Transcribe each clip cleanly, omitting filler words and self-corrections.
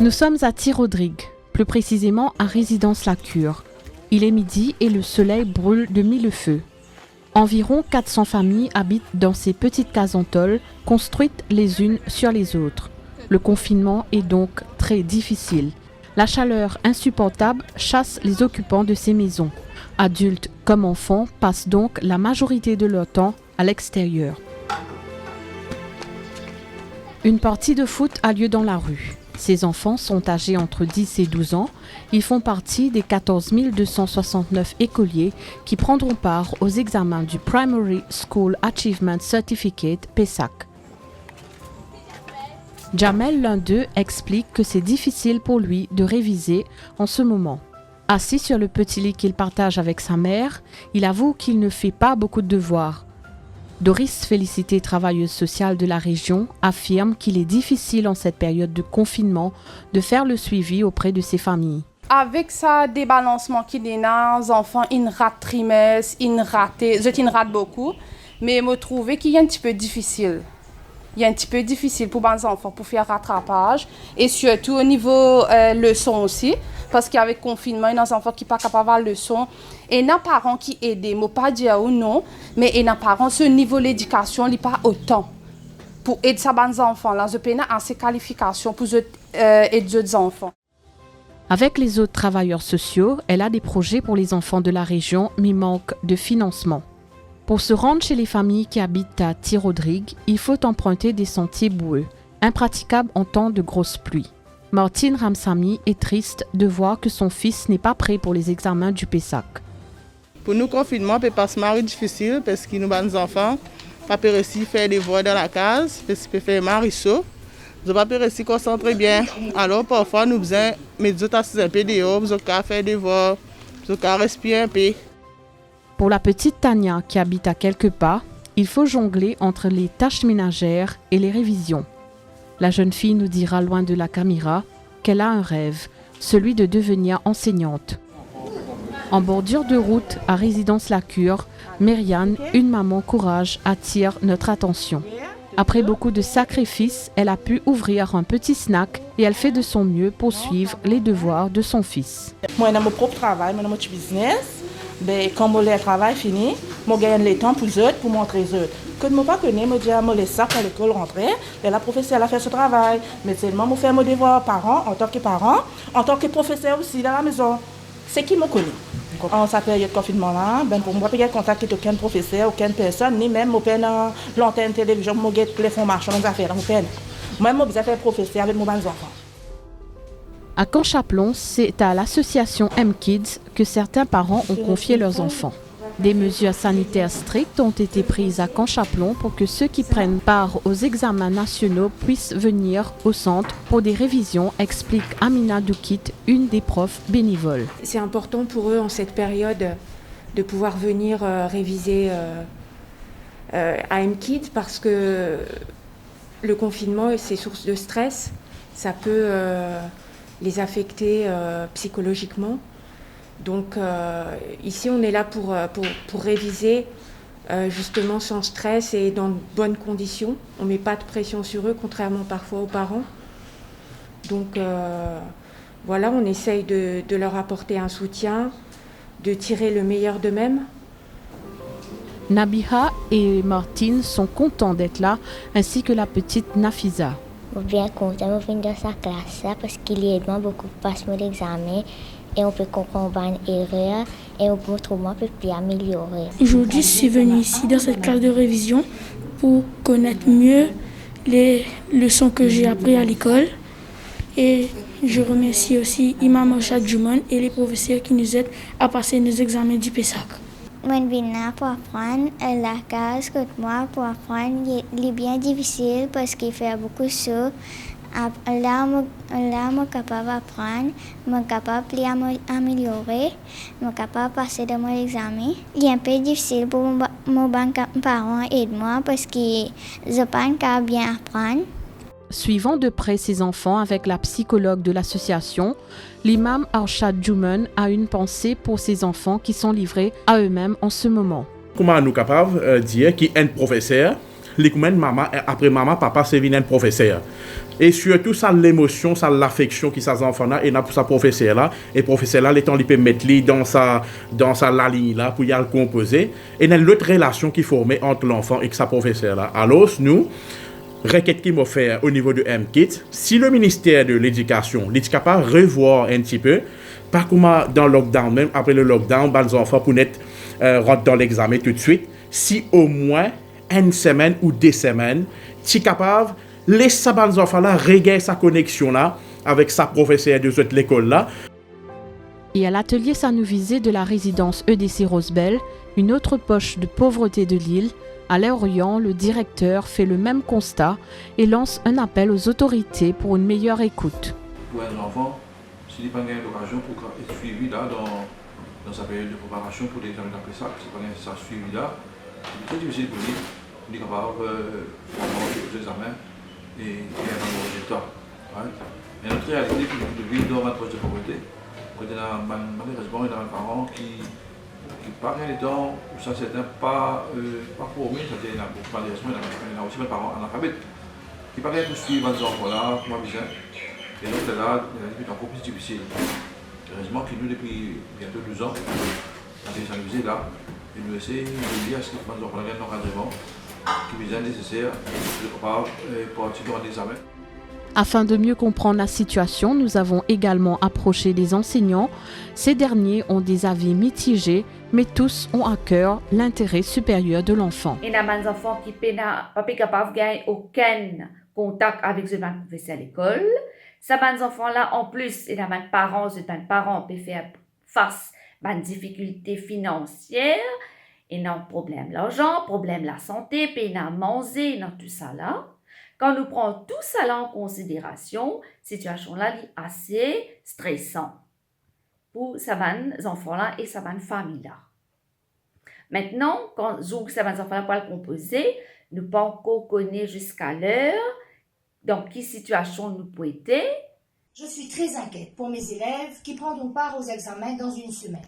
Nous sommes à Thirodrigue, plus précisément à Résidence La Cure. Il est midi et le soleil brûle de mille feux. Environ 400 familles habitent dans ces petites cases en tôle, construites les unes sur les autres. Le confinement est donc très difficile. La chaleur insupportable chasse les occupants de ces maisons. Adultes comme enfants passent donc la majorité de leur temps à l'extérieur. Une partie de foot a lieu dans la rue. Ces enfants sont âgés entre 10 et 12 ans. Ils font partie des 14 269 écoliers qui prendront part aux examens du Primary School Achievement Certificate (PESAC). Jamel, l'un d'eux, explique que c'est difficile pour lui de réviser en ce moment. Assis sur le petit lit qu'il partage avec sa mère, il avoue qu'il ne fait pas beaucoup de devoirs. Doris Félicité, travailleuse sociale de la région, affirme qu'il est difficile en cette période de confinement de faire le suivi auprès de ses familles. Avec ça débalancement qu'il y a, les enfants, ils ratent trimestre, ils ratent beaucoup, mais je trouve qu'il y a un petit peu difficile. Il est un petit peu difficile pour les enfants pour faire rattrapage et surtout au niveau leçon aussi, parce qu'avec le confinement, il y a des enfants qui ne sont pas capables de faire leçon. Et il y a des parents qui aident, je ne vais pas dire ou non, mais il y a des parents, ce niveau d'éducation n'est pas autant. Pour aider ces enfants-là, je n'ai pas assez de qualifications pour aider d'autres enfants. Avec les autres travailleurs sociaux, elle a des projets pour les enfants de la région, mais manque de financement. Pour se rendre chez les familles qui habitent à Thirodrigue, il faut emprunter des sentiers boueux, impraticables en temps de grosses pluies. Martine Ramsamy est triste de voir que son fils n'est pas prêt pour les examens du PESAC. Pour nous, le confinement peut passer mal difficile parce que nous, les enfants, pas réussir à faire des devoirs dans la case, parce qu'ils peuvent faire marisseau. Nous n'avons pas réussi à concentrer bien. Alors parfois, nous faisons un peu dehors, nous avons faire des devoirs, nous avons respirer un peu. Pour la petite Tania qui habite à quelques pas, il faut jongler entre les tâches ménagères et les révisions. La jeune fille nous dira loin de la caméra qu'elle a un rêve, celui de devenir enseignante. En bordure de route à Résidence La Cure, Myriane, une maman courage, attire notre attention. Après beaucoup de sacrifices, elle a pu ouvrir un petit snack et elle fait de son mieux pour suivre les devoirs de son fils. Moi, j'ai mon propre travail, j'ai mon petit business. Ben, quand le travail fini, je gagne le temps pour les autres, pour montrer aux autres. Quand je ne pas connais, je dis à moi ça pour l'école rentrer. Et la professeure a fait ce travail. Mais seulement, je fais mon devoir parent, en tant que parent, en tant que professeur aussi dans la maison. C'est qui me connaît. En cette période de confinement-là, ben, pour moi, je n'ai pas contact avec aucun professeur, aucune personne, ni même l'antenne télévision, je n'ai pas de téléphone marchand, je n'ai moi, je faire professeur avec mes enfants. À Camp-Chapelon, c'est à l'association M-Kids que certains parents ont confié leurs enfants. Des mesures sanitaires strictes ont été prises à Camp-Chapelon pour que ceux qui prennent part aux examens nationaux puissent venir au centre pour des révisions, explique Amina Doukit, une des profs bénévoles. C'est important pour eux en cette période de pouvoir venir réviser à M-Kids parce que le confinement, c'est source de stress. Ça peut les affecter psychologiquement. Donc ici, on est là pour réviser justement sans stress et dans de bonnes conditions. On ne met pas de pression sur eux, contrairement parfois aux parents. Donc voilà, on essaye de leur apporter un soutien, de tirer le meilleur d'eux-mêmes. Nabiha et Martine sont contents d'être là, ainsi que la petite Nafisa. Je suis bien content de venir dans sa classe parce qu'il aide beaucoup à passer mon examen et on peut comprendre une erreur et on peut trouver un peu plus améliorer. Aujourd'hui, je suis venue ici dans cette classe de révision pour connaître mieux les leçons que j'ai apprises à l'école. Et je remercie aussi Imam Arshad Jouman et les professeurs qui nous aident à passer nos examens du PESAC. Je viens là pour apprendre. La classe que moi pour apprendre est bien difficile parce qu'il fait beaucoup de choses. Là, je suis capable d'apprendre, je suis capable d'améliorer, je suis capable de passer de mon examen. Il est un peu difficile pour mes parents et moi parce que je ne peux pas bien apprendre. Suivant de près ses enfants avec la psychologue de l'association, l'imam Arshad Jouman a une pensée pour ces enfants qui sont livrés à eux-mêmes en ce moment. Comment nous sommes capables de dire qu'un professeur les maman, après maman, papa, c'est venu un professeur. Et surtout, ça l'émotion, ça l'affection qui ça enfant là et pour sa professeur là et professeur là les temps il peut mettre lui dans sa la ligne là pour y aller composer et dans l'autre relation qui formait entre l'enfant et sa professeur là. Alors nous requête qui m'a fait au niveau de MKIT, si le ministère de l'éducation est capable de revoir un petit peu pas comme dans le lockdown, même après le lockdown, les enfants pour rentrer dans l'examen tout de suite, si au moins une semaine ou 2 semaines, tu es capable de laisser les enfants là régler sa connexion là avec sa professeure de l'école là. Et à l'atelier Sanovisé de la résidence EDC Rosebel, une autre poche de pauvreté de l'île, à Lorient, le directeur fait le même constat et lance un appel aux autorités pour une meilleure écoute. Pour un enfant, s'il n'y a pas l'occasion pour être suivi là dans sa période de préparation pour l'examen d'après ça, si pas ça suivi là, c'est très difficile pour lui. Il est capable de faire les examens et avoir le résultat. Et notre réalité, c'est de vivre dans une poche de pauvreté. Malheureusement, il y a un parent qui par rien de temps, ça c'est pas formé, malheureusement, il y a aussi des parents analphabètes qui par rien de suivre les enfants là, moi bien. Et donc là, il est encore plus difficile. Heureusement que nous, depuis bientôt 12 ans, on a des là, et nous essayons de lire ce que les enfants ont un encadrement qui est nécessaire pour participer à l'examen. Afin de mieux comprendre la situation, nous avons également approché les enseignants. Ces derniers ont des avis mitigés, mais tous ont à cœur l'intérêt supérieur de l'enfant. Il y a des enfants qui ne sont pas capables de gagner aucun contact avec les professeurs à l'école. Ces enfants-là, en plus, il y a des parents qui peuvent faire face à des difficultés financières. Ils ont problème l'argent, problème la santé, puis ils ont mangé, ils ont tout ça là. Quand nous prenons tout ça là en considération, cette situation-là est assez stressante pour ces enfants-là et ces familles-là. Maintenant, quand ces enfants-là pour le composer, nous ne pouvons pas encore connaître jusqu'à l'heure dans quelle situation nous pouvons être. Je suis très inquiète pour mes élèves qui prendront part aux examens dans une semaine.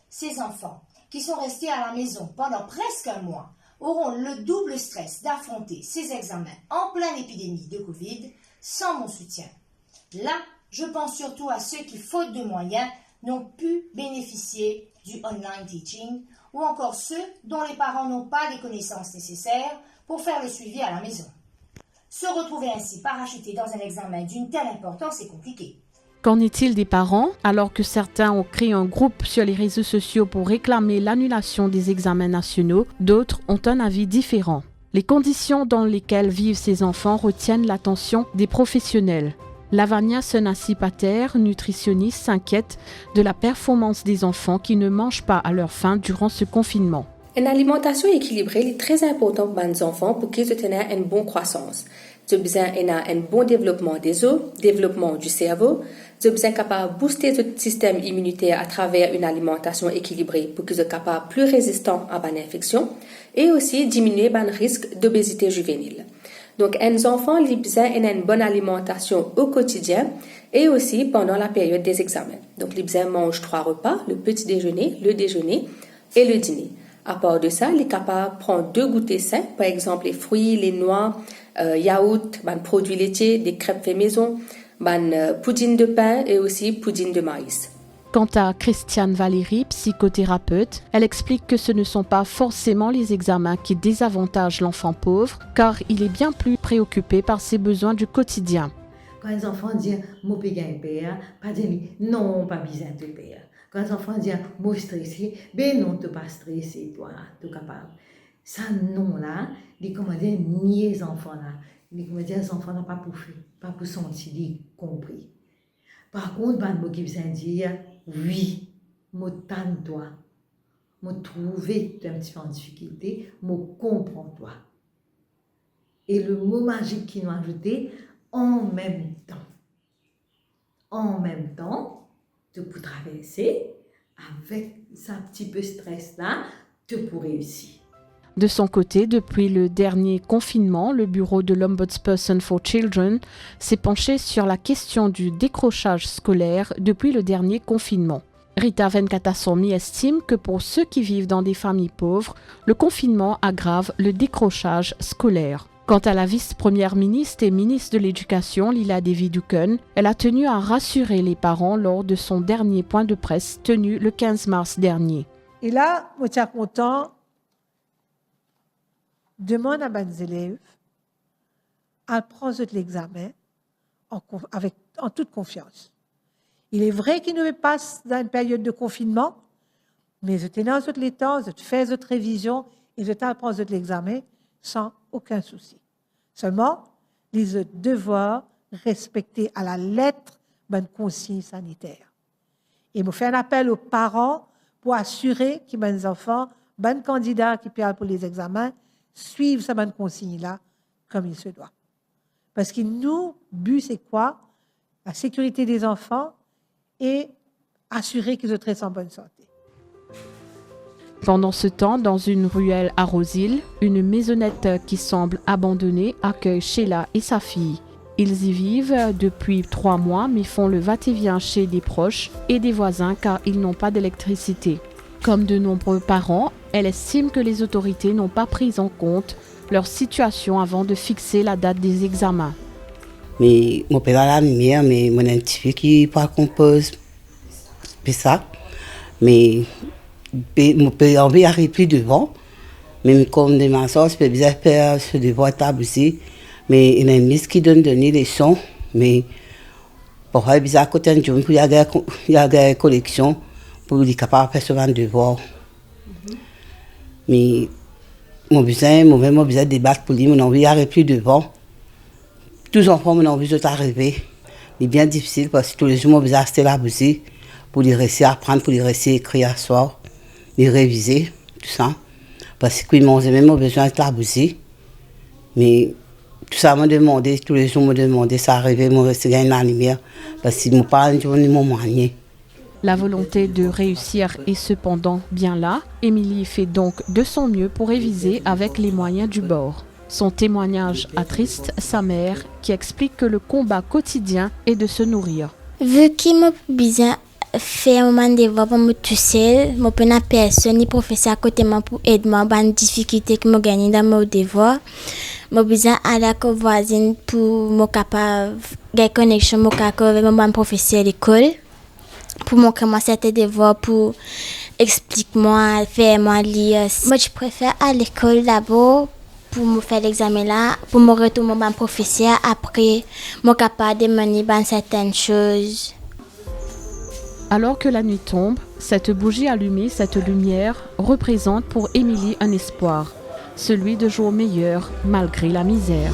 Ces enfants qui sont restés à la maison pendant presque un mois auront le double stress d'affronter ces examens en pleine épidémie de Covid sans mon soutien. Là, je pense surtout à ceux qui, faute de moyens, n'ont pu bénéficier du online teaching ou encore ceux dont les parents n'ont pas les connaissances nécessaires pour faire le suivi à la maison. Se retrouver ainsi parachuté dans un examen d'une telle importance est compliqué. Qu'en est-il des parents? Alors que certains ont créé un groupe sur les réseaux sociaux pour réclamer l'annulation des examens nationaux, d'autres ont un avis différent. Les conditions dans lesquelles vivent ces enfants retiennent l'attention des professionnels. Lavania Senassi-Pater, nutritionniste, s'inquiète de la performance des enfants qui ne mangent pas à leur faim durant ce confinement. Une alimentation équilibrée est très importante pour les enfants pour qu'ils aient une bonne croissance. Ils ont besoin d'un bon développement des os, développement du cerveau. Ils ont besoin capable de booster le système immunitaire à travers une alimentation équilibrée pour qu'ils soient capables plus résistants à une infection et aussi diminuer le risque d'obésité juvénile. Donc, les enfants ont besoin d'une bonne alimentation au quotidien et aussi pendant la période des examens. Donc, ils ont mangent 3 repas, le petit déjeuner, le déjeuner et le dîner. À part de ça, il est capable de prendre 2 goûters sains, par exemple les fruits, les noix, yaourt, produits laitiers, des crêpes fait maison, poudine de pain et aussi poudine de maïs. Quant à Christiane Valéry, psychothérapeute, elle explique que ce ne sont pas forcément les examens qui désavantagent l'enfant pauvre, car il est bien plus préoccupé par ses besoins du quotidien. Quand les enfants disent « mon pékin père », pas dire « non, pas besoin de père ». Quand les enfants disent « moi stressé », ben non, tu n'es pas stressé, toi, tu es capable. Ça, non-là, les commandants nier les enfants-là. Les commandants, les enfants-là, pas pour faire, pas pour sentir compris. Par contre, ben, moi qui besoin dire « oui, moi t'aime-toi, moi trouver un petit peu en difficulté, moi comprends-toi ». Et le mot magique qu'ils nous a ajouté, en même temps. En même temps, tu peux traverser avec ce petit peu stress-là, tu peux réussir. De son côté, depuis le dernier confinement, le bureau de l'Ombudsperson for Children s'est penché sur la question du décrochage scolaire depuis le dernier confinement. Rita Venkatasomi estime que pour ceux qui vivent dans des familles pauvres, le confinement aggrave le décrochage scolaire. Quant à la vice-première ministre et ministre de l'Éducation, Lila Devi Duken, elle a tenu à rassurer les parents lors de son dernier point de presse tenu le 15 mars dernier. Et là, je suis content, demande à mes élèves à prendre l'examen en toute confiance. Il est vrai qu'ils nous passent dans une période de confinement, mais je tenais dans les temps, je fais votre révision et je prends l'examen sans aucun souci. Seulement, les devoirs respecter à la lettre bonne consigne sanitaire. Et je fais un appel aux parents pour assurer que mes enfants, bons candidats qui parlent pour les examens, suivent cette bonne consigne-là comme il se doit. Parce que nous, but, c'est quoi? La sécurité des enfants et assurer qu'ils soient en bonne santé. Pendant ce temps, dans une ruelle à Rosil, une maisonnette qui semble abandonnée accueille Sheila et sa fille. Ils y vivent depuis 3 mois, mais font le va-et-vient chez des proches et des voisins car ils n'ont pas d'électricité. Comme de nombreux parents, elle estime que les autorités n'ont pas pris en compte leur situation avant de fixer la date des examens. Mais mon père a la lumière, mais mon petit qui pas compose, c'est ça. Mais mon père en arrive plus devant, même comme des maçons, je peux bien faire ce devoir table aussi. Mais il y a une mise qui donne des leçons, mais pour faire bizarre côté de Dieu, il y a des collections pour les capables de faire ce devoir. Mais mon besoin de débattre pour lui, mon envie n'arrive plus devant. Tous les enfants, mon envie d'arriver. C'est bien difficile parce que tous les jours, mon besoin de rester là aussi pour les réussir à apprendre, pour les réussir à écrire à soir, les réviser, tout ça. Parce qu'ils m'ont même besoin de là aussi. Mais tout ça m'a demandé, tous les jours, m'a demandé, ça arrivait, moi rester dans la lumière. Parce qu'ils m'ont pas un jour, ils m'ont manié. La volonté de réussir est cependant bien là. Émilie fait donc de son mieux pour réviser avec les moyens du bord. Son témoignage attriste sa mère qui explique que le combat quotidien est de se nourrir. Vu qu'il m'a besoin de faire un devoir pour me tout seul, je n'ai personne ni professeur à côté moi pour aider moi dans les difficultés que je gagne dans mon devoir. Je besoin d'aller à la voisine pour me capable de connexion avec mon professeur à l'école. Pour montrer moi certains devoirs, pour expliquer moi, faire moi lire. Moi, je préfère à l'école d'abord pour me faire l'examen là, pour me retourner mon professeur. Après, je suis capable de mener certaines choses. Alors que la nuit tombe, cette bougie allumée, cette lumière, représente pour Émilie un espoir, celui de jours meilleurs malgré la misère.